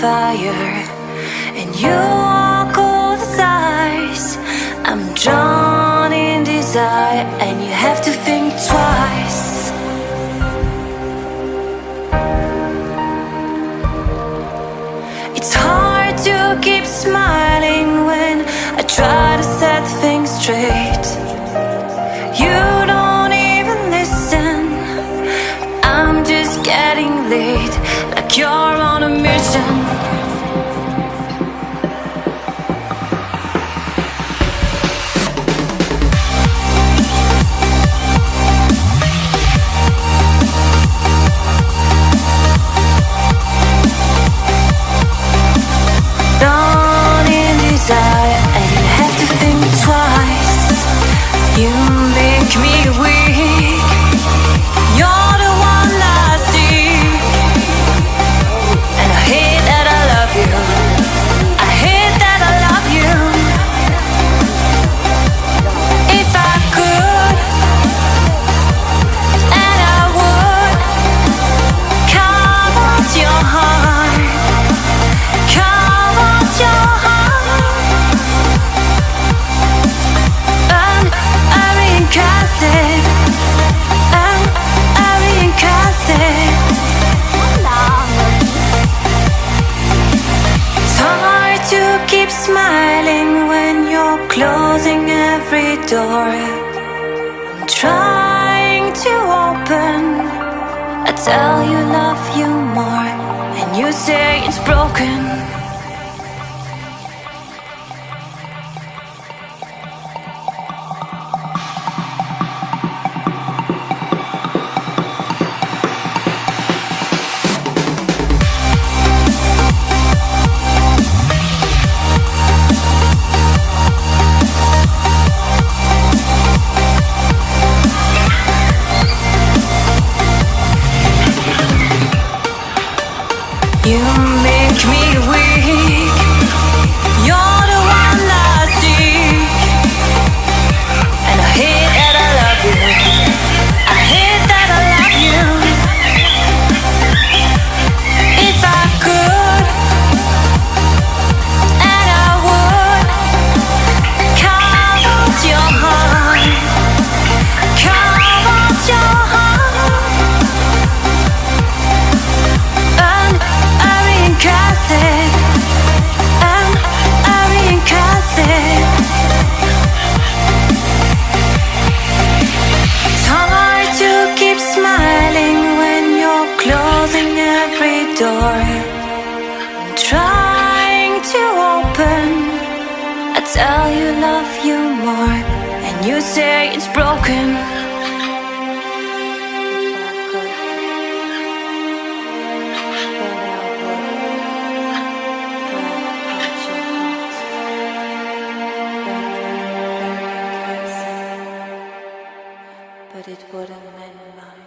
fire, and you walk all the sides. I'm drawn in desire, and you have to think twice. It's hard to keep smiling when I try to set things straight. You don't even listen. I'm just getting late, like you're on a mission. Drawn in desire, and you have to think twice. You make me weak. You're the one I see, and I hate that I love you. I hate that I love you. If I could, and I would, carve out your heart, carve out your heart, and I reincarnate it. It's hard to keep smiling when you're closing every door. I'm trying to open. I tell you love you more, and you say it's broken. You make me weak. You're the one I seek, and I hate that I love you. I hate that I love you. If I could, and I would, carve out your heart, carve out your heart, and I reincarnate, and I reincarnate. It's hard to keep smiling when you're closing every door. I'm trying to open. I tell you love you more, and you say it's broken. But it wouldn't mend mine.